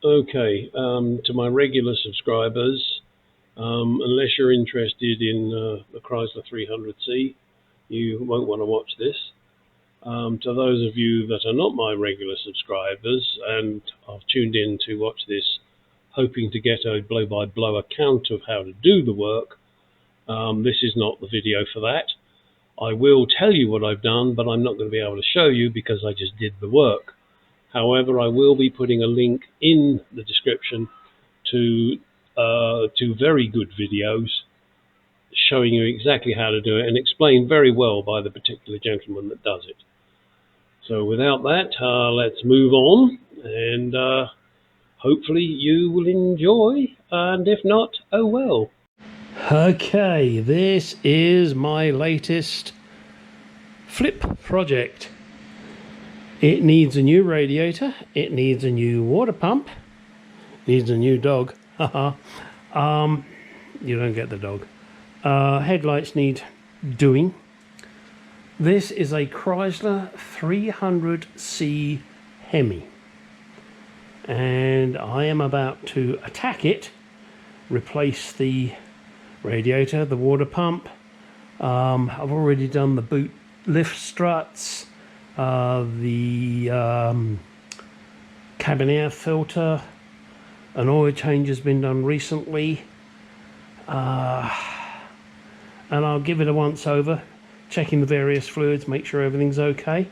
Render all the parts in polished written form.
Okay, to my regular subscribers, unless you're interested in the Chrysler 300C, you won't want to watch this. To those of you that are not my regular subscribers and are tuned in to watch this, hoping to get a blow-by-blow account of how to do the work, this is not the video for that. I will tell you what I've done, but I'm not going to be able to show you because I just did the work. However, I will be putting a link in the description to two very good videos showing you exactly how to do it and explained very well by the particular gentleman that does it. So without that, let's move on, and hopefully you will enjoy, and if not, oh well. Okay, this is my latest flip project. It needs a new radiator, it needs a new water pump, needs a new dog. Haha. You don't get the dog. Headlights need doing. This is a Chrysler 300C Hemi, and I am about to attack it, replace the radiator, the water pump. I've already done the boot lift struts, the cabin air filter. An oil change has been done recently, and I'll give it a once over, checking the various fluids, make sure everything's okay.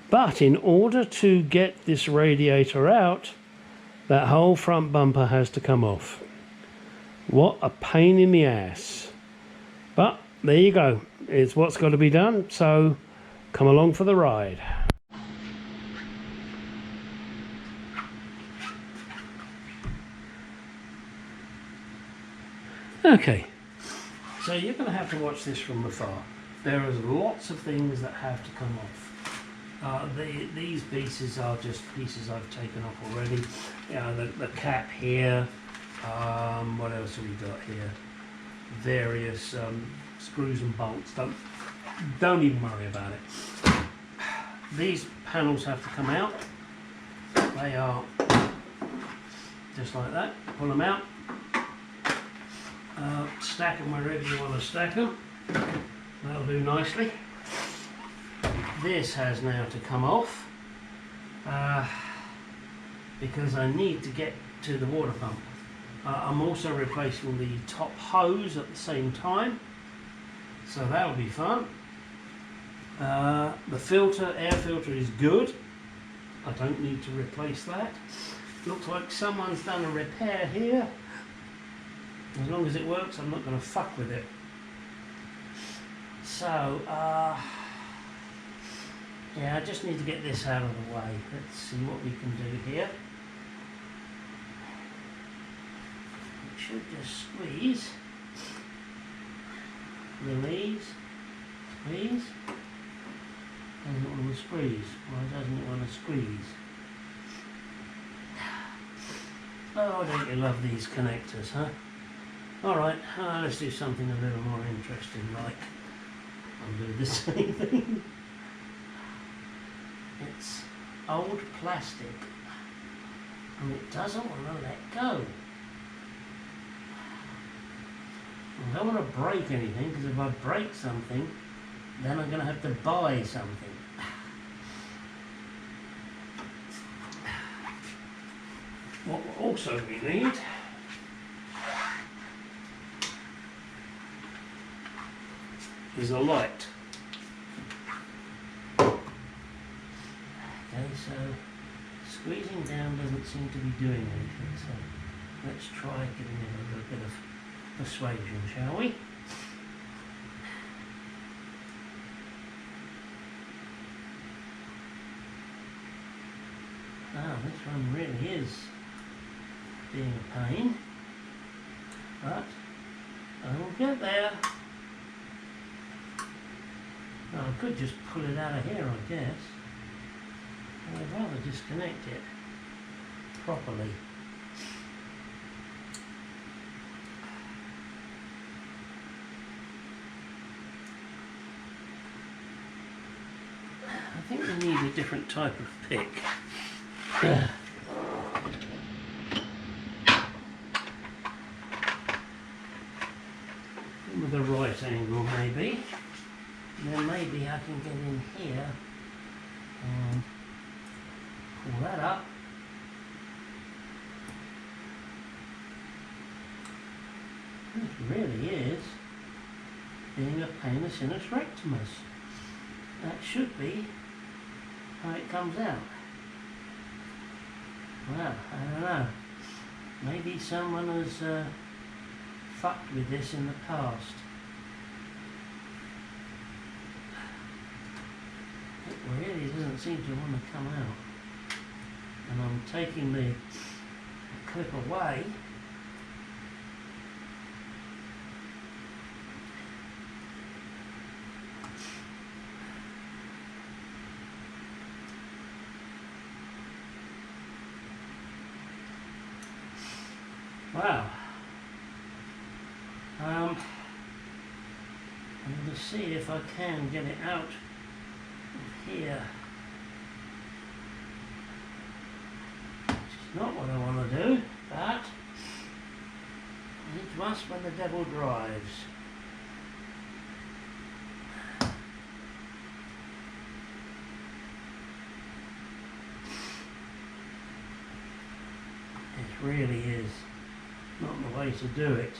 But in order to get this radiator out, that whole front bumper has to come off. What a pain in the ass. But there you go, it's what's got to be done, so come along for the ride. Okay, so you're going to have to watch this from afar. There is lots of things that have to come off. These pieces are just pieces I've taken off already. The cap here. What else have we got here? Various screws and bolts. Don't even worry about it. These panels have to come out. They are just like that. Pull them out. Stack them wherever you want to stack them. That'll do nicely. This has now to come off because I need to get to the water pump. I'm also replacing the top hose at the same time, so that'll be fun. The air filter is good. I don't need to replace that. Looks like someone's done a repair here. As long as it works, I'm not going to fuck with it. So, yeah, I just need to get this out of the way. Let's see what we can do here. It should just squeeze. Release. Squeeze. Doesn't want to squeeze. Why doesn't it want to squeeze? Oh, don't you love these connectors, huh? Alright, let's do something a little more interesting, like I'll do the same thing. It's old plastic and it doesn't want to let go. I don't want to break anything, because if I break something, then I'm going to have to buy something. What also we need is a light. Okay, so squeezing down doesn't seem to be doing anything, so let's try giving it a little bit of persuasion, shall we? Ah, this one really is being a pain, but I will get there. Now, I could just pull it out of here, I guess. I'd rather disconnect it properly. I think we need a different type of pick. It really is being a pain sinus rectimus. That should be how it comes out. Well, I don't know. Maybe someone has fucked with this in the past. It really doesn't seem to want to come out. And I'm taking the clip away. Wow. I'm going to see if I can get it out of here. Which is not what I want to do, but it must when the devil drives. It really is not the way to do it.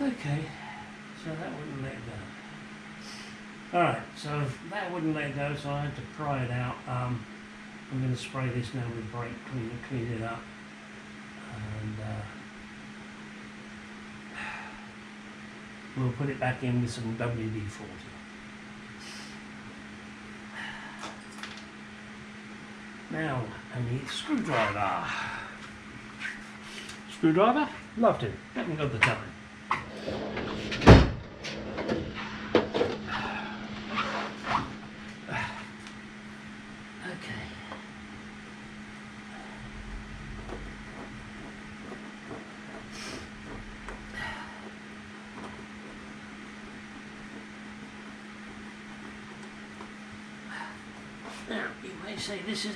Okay, so that wouldn't let go. Alright, so that wouldn't let go, so I had to pry it out. I'm going to spray this now with brake cleaner, clean it up, and we'll put it back in with some WD-40. Now I need a screwdriver. Screwdriver? Love to. Haven't got the time. Okay. Now, you may say this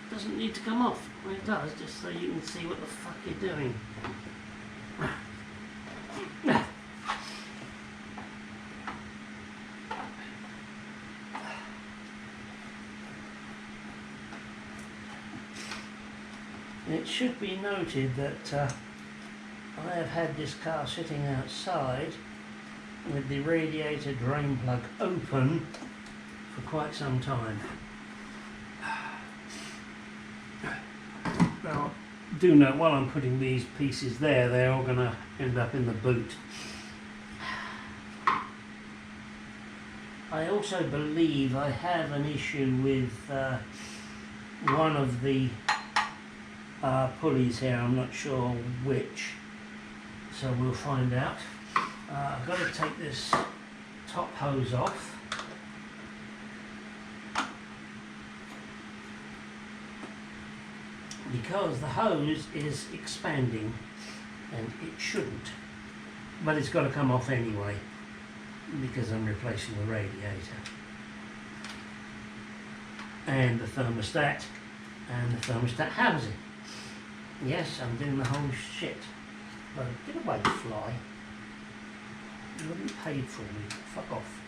doesn't need to come off. Well, it does, just so you can see what the fuck you're doing. It should be noted that I have had this car sitting outside with the radiator drain plug open for quite some time. Now, do note while I'm putting these pieces there, they're all going to end up in the boot. I also believe I have an issue with one of the pulleys here. I'm not sure which, so we'll find out. I've got to take this top hose off. Because the hose is expanding and it shouldn't, but it's got to come off anyway because I'm replacing the radiator and the thermostat and the thermostat housing. Yes, I'm doing the whole shit. But get away, fly. You haven't paid for me. Fuck off.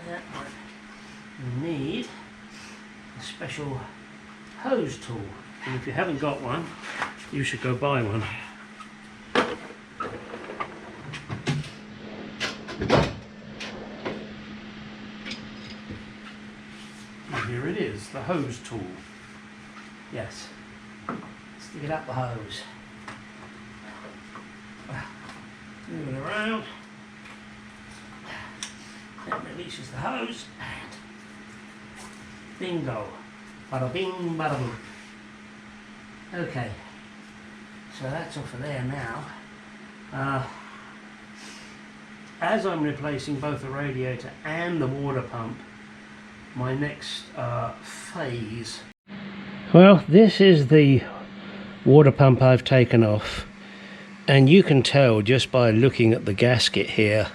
That one. You need a special hose tool, and if you haven't got one, you should go buy one. And here it is, the hose tool. Yes, stick it up the hose, move it around, that releases the hose, and bingo, bada bing, bada boom. Okay, so that's off of there now. As I'm replacing both the radiator and the water pump, my next phase. Well, this is the water pump I've taken off, and you can tell just by looking at the gasket here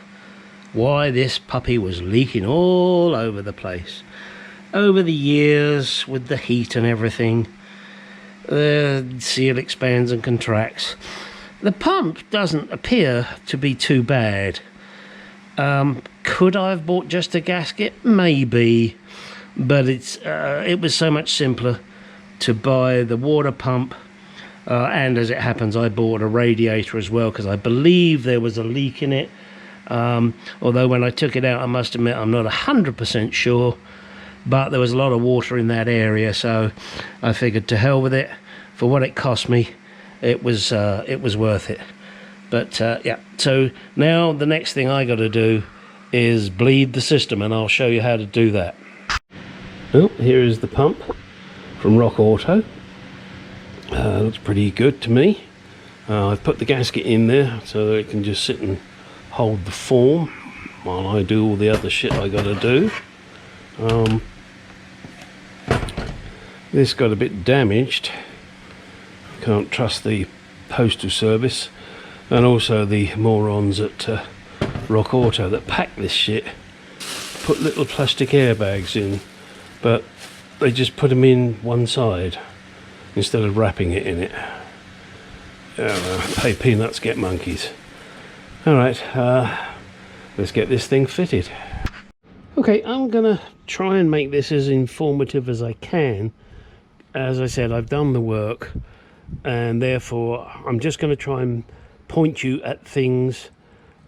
why this puppy was leaking all over the place. Over the years, with the heat and everything, the seal expands and contracts. The pump doesn't appear to be too bad. Could I have bought just a gasket? Maybe, but it was so much simpler to buy the water pump, and as it happens I bought a radiator as well, because I believe there was a leak in it, although when I took it out I must admit I'm not 100% sure, but there was a lot of water in that area, so I figured to hell with it. For what it cost me, it was worth it. But yeah, so now the next thing I got to do is bleed the system, and I'll show you how to do that. Well, here is the pump from Rock Auto. Looks pretty good to me. I've put the gasket in there so that it can just sit and hold the form while I do all the other shit I got to do. This got a bit damaged. Can't trust the postal service, and also the morons at Rock Auto that pack this shit put little plastic airbags in, but they just put them in one side instead of wrapping it in it. Pay peanuts, get monkeys. Alright, let's get this thing fitted. Okay, I'm gonna try and make this as informative as I can. As I said, I've done the work, and therefore I'm just going to try and point you at things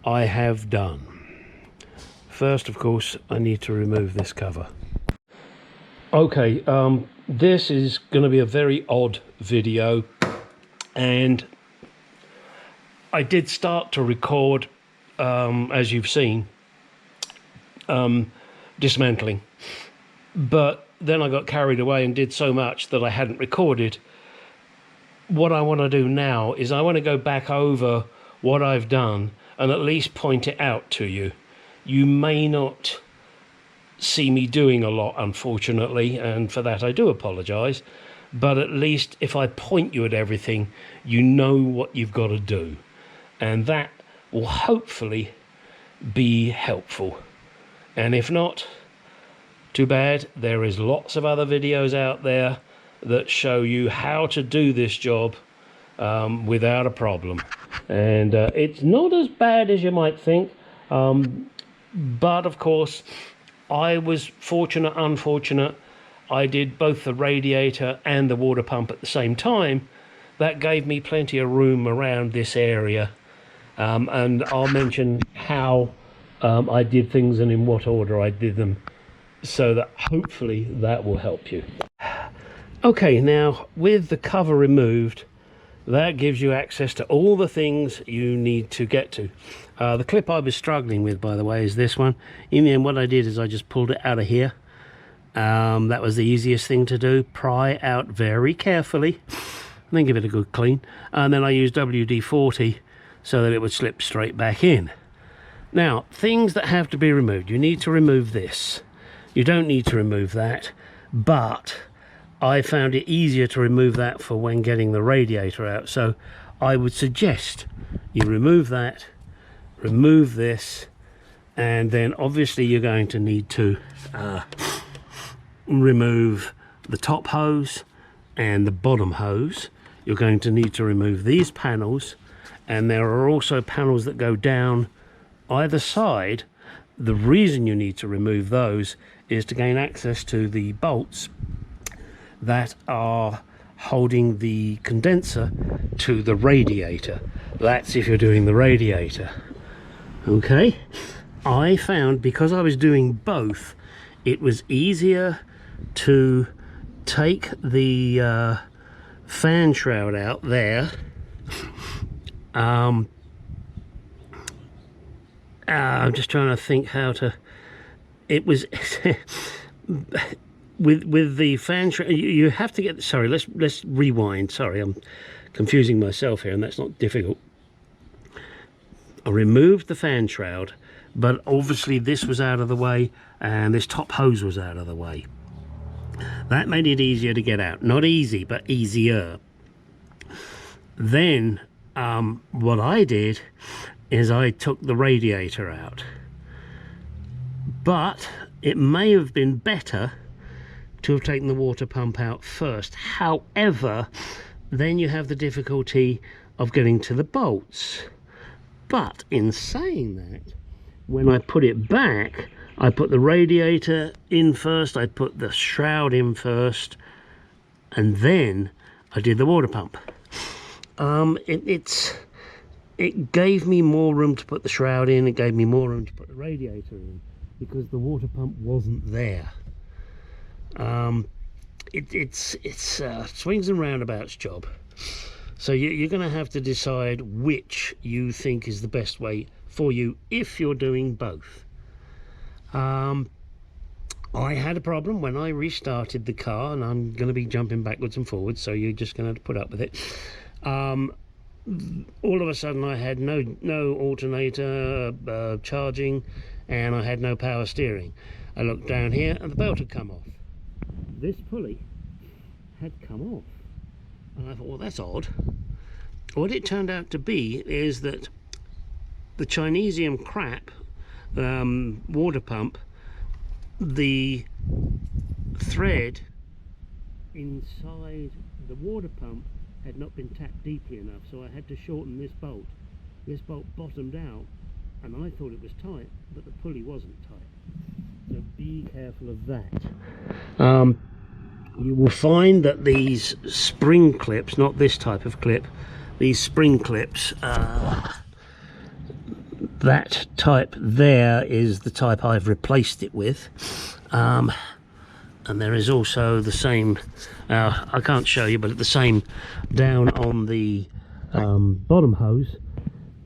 I have done. First, of course, I need to remove this cover. Okay, this is going to be a very odd video, and I did start to record, as you've seen, dismantling, but then I got carried away and did so much that I hadn't recorded. What I want to do now is I want to go back over what I've done and at least point it out to you. You may not see me doing a lot, unfortunately, and for that I do apologise, but at least if I point you at everything, you know what you've got to do, and that will hopefully be helpful. And if not, too bad. There is lots of other videos out there that show you how to do this job without a problem, and it's not as bad as you might think, but of course I was unfortunate. I did both the radiator and the water pump at the same time. That gave me plenty of room around this area, and I'll mention how I did things and in what order I did them, so that hopefully that will help you. Okay, now with the cover removed, that gives you access to all the things you need to get to. The clip I was struggling with, by the way, is this one. In the end, what I did is I just pulled it out of here. That was the easiest thing to do. Pry out very carefully, and then give it a good clean. And then I used WD-40 so that it would slip straight back in. Now, things that have to be removed. You need to remove this. You don't need to remove that, but I found it easier to remove that for when getting the radiator out. So I would suggest you remove that, remove this, and then obviously you're going to need to remove the top hose and the bottom hose. You're going to need to remove these panels, and there are also panels that go down either side. The reason you need to remove those is to gain access to the bolts that are holding the condenser to the radiator. That's if you're doing the radiator. Okay, I found, because I was doing both, it was easier to take the fan shroud out there. I'm just trying to think how to, it was with the fan shroud, you have to get, sorry, let's rewind. Sorry, I'm confusing myself here, and that's not difficult. I removed the fan shroud, but obviously this was out of the way and this top hose was out of the way. That made it easier to get out. Not easy, but easier. Then what I did is I took the radiator out, but it may have been better to have taken the water pump out first. However, then you have the difficulty of getting to the bolts. But in saying that, when I put it back, I put the radiator in first, I put the shroud in first, and then I did the water pump. It gave me more room to put the shroud in, it gave me more room to put the radiator in, because the water pump wasn't there. It's swings and roundabouts job. So you're going to have to decide which you think is the best way for you if you're doing both. I had a problem when I restarted the car, and I'm going to be jumping backwards and forwards, so you're just going to have to put up with it. All of a sudden I had no alternator charging, and I had no power steering. I looked down here and the belt had come off. This pulley had come off, and I thought, well, that's odd. What it turned out to be is that the Chinesium crap water pump, the thread inside the water pump had not been tapped deeply enough, so I had to shorten this bolt. This bolt bottomed out, and I thought it was tight, but the pulley wasn't tight. So be careful of that. You will find that these spring clips, not this type of clip, these spring clips, that type there is the type I've replaced it with. And there is also the same, I can't show you, but the same down on the bottom hose.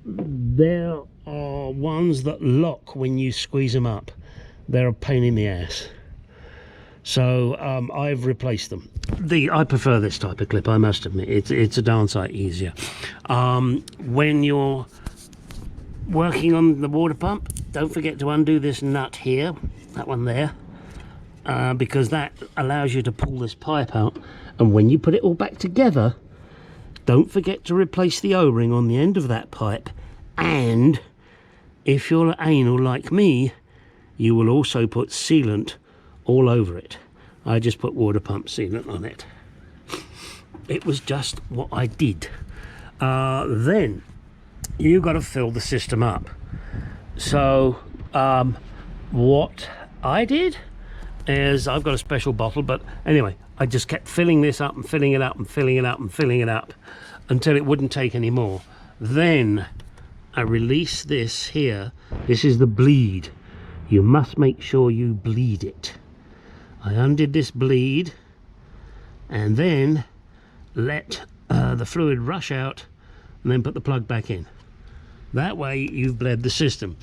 There are ones that lock when you squeeze them up. They're a pain in the ass. So I've replaced them. I prefer this type of clip, I must admit. It's a darn sight easier. When you're working on the water pump, don't forget to undo this nut here, that one there. Because that allows you to pull this pipe out, and when you put it all back together, don't forget to replace the O-ring on the end of that pipe. And if you're anal like me, you will also put sealant all over it. I just put water pump sealant on it. It was just what I did. Then you've got to fill the system up. So what I did is, I've got a special bottle, but anyway, I just kept filling this up and filling it up and filling it up and filling it up until it wouldn't take any more. Then I release this here. This is the bleed. You must make sure you bleed it. I undid this bleed and then let the fluid rush out, and then put the plug back in. That way you've bled the system.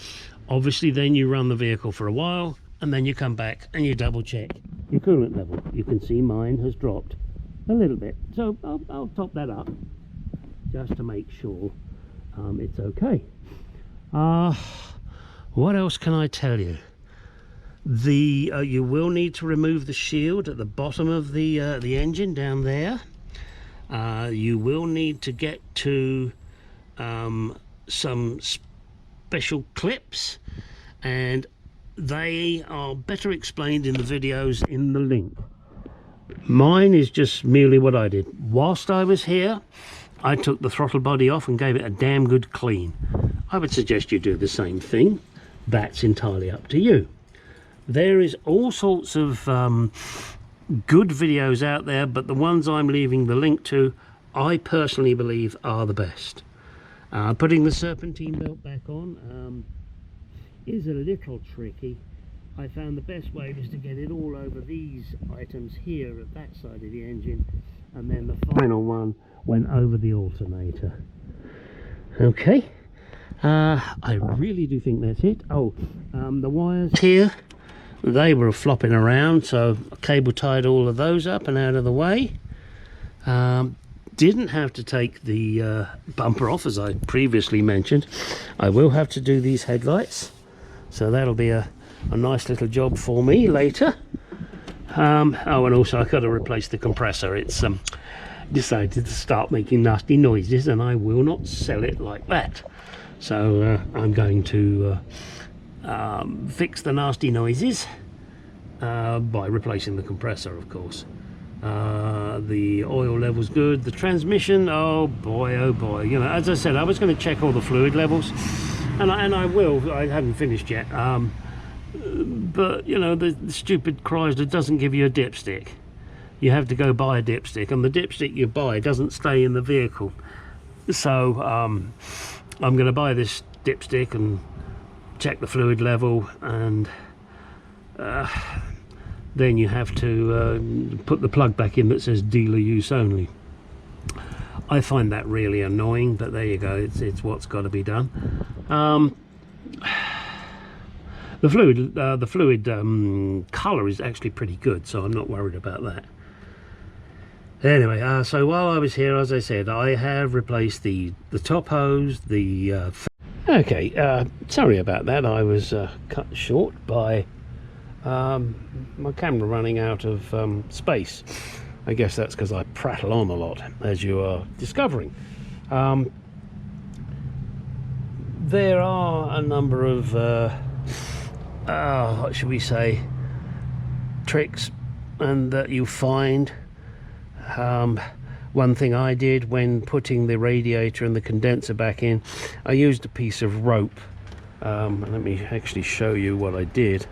Obviously then you run the vehicle for a while, and then you come back and you double check your coolant level. You can see mine has dropped a little bit, so I'll top that up just to make sure it's okay. What else can I tell you? You will need to remove the shield at the bottom of the engine down there. You will need to get to some special clips, and they are better explained in the videos in the link. Mine is just merely what I did. Whilst I was here, I took the throttle body off and gave it a damn good clean. I would suggest you do the same thing. That's entirely up to you. There is all sorts of good videos out there, but the ones I'm leaving the link to, I personally believe are the best. Putting the serpentine belt back on is a little tricky. I found the best way was to get it all over these items here at that side of the engine, and then the final one went over the alternator. Okay, I really do think that's it. Oh, the wires here, they were flopping around, so I cable tied all of those up and out of the way. Didn't have to take the bumper off, as I previously mentioned. I will have to do these headlights, so that'll be a nice little job for me later. Oh, and also I've got to replace the compressor. It's decided to start making nasty noises, and I will not sell it like that. So I'm going to fix the nasty noises by replacing the compressor, of course. The oil level's good. The transmission, oh boy, you know, as I said, I was going to check all the fluid levels. and I will. I haven't finished yet. But you know, the stupid Chrysler doesn't give you a dipstick. You have to go buy a dipstick, and the dipstick you buy doesn't stay in the vehicle. So I'm going to buy this dipstick and check the fluid level, and then you have to put the plug back in that says dealer use only. I find that really annoying, but there you go, it's what's got to be done. The fluid colour is actually pretty good, so I'm not worried about that. Anyway, so while I was here, as I said, I have replaced the top hose, okay, sorry about that. I was cut short by my camera running out of space. I guess that's because I prattle on a lot, as you are discovering. There are a number of what should we say, tricks and that you find. One thing I did when putting the radiator and the condenser back in, I used a piece of rope. Let me actually show you what I did.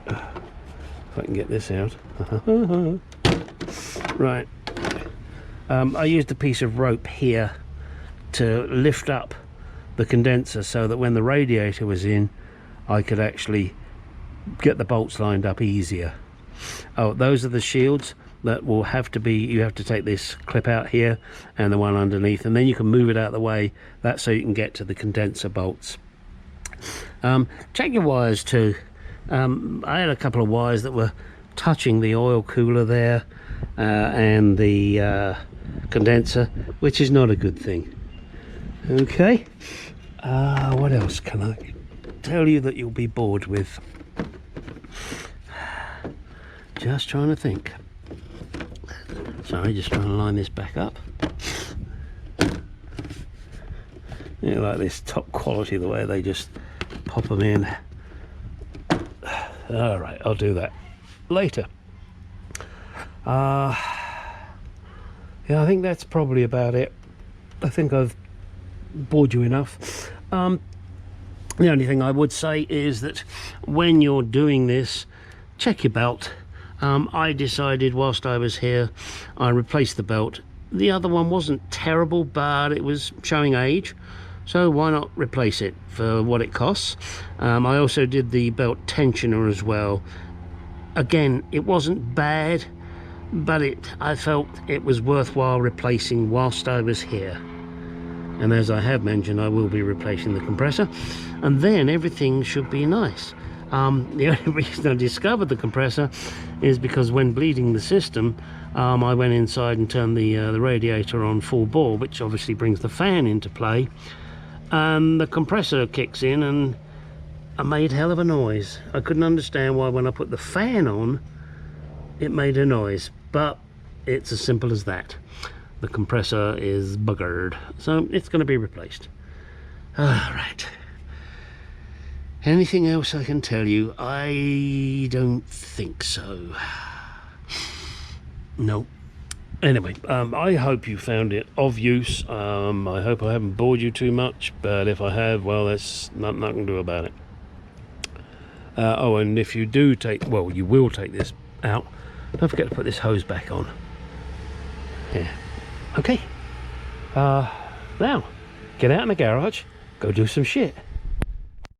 If I can get this out. Right. I used a piece of rope here to lift up the condenser so that when the radiator was in, I could actually get the bolts lined up easier. Oh, those are the shields that will have to be, you have to take this clip out here and the one underneath, and then you can move it out of the way. That's so you can get to the condenser bolts. Check your wires too. I had a couple of wires that were touching the oil cooler there and the condenser, which is not a good thing. Okay, what else can I tell you that you'll be bored with? Just trying to think. Sorry, just trying to line this back up. Yeah, like this top quality, the way they just pop them in. All right, I'll do that later. Yeah, I think that's probably about it. I think I've bored you enough. The only thing I would say is that when you're doing this, check your belt. I decided whilst I was here, I replaced the belt. The other one wasn't terrible, but it was showing age, so why not replace it for what it costs. I also did the belt tensioner as well. Again, it wasn't bad, but I felt it was worthwhile replacing whilst I was here. And as I have mentioned, I will be replacing the compressor, and then everything should be nice. The only reason I discovered the compressor is because when bleeding the system, I went inside and turned the radiator on full bore, which obviously brings the fan into play, and the compressor kicks in, and I made hell of a noise. I couldn't understand why when I put the fan on, it made a noise, but it's as simple as that. The compressor is buggered, so it's going to be replaced. All right. Anything else I can tell you? I don't think so. No. Anyway, I hope you found it of use. I hope I haven't bored you too much, but if I have, well, there's nothing I can do about it. Oh, and if you do take, well, you will take this out, don't forget to put this hose back on. Yeah. Okay. Now, get out in the garage, go do some shit.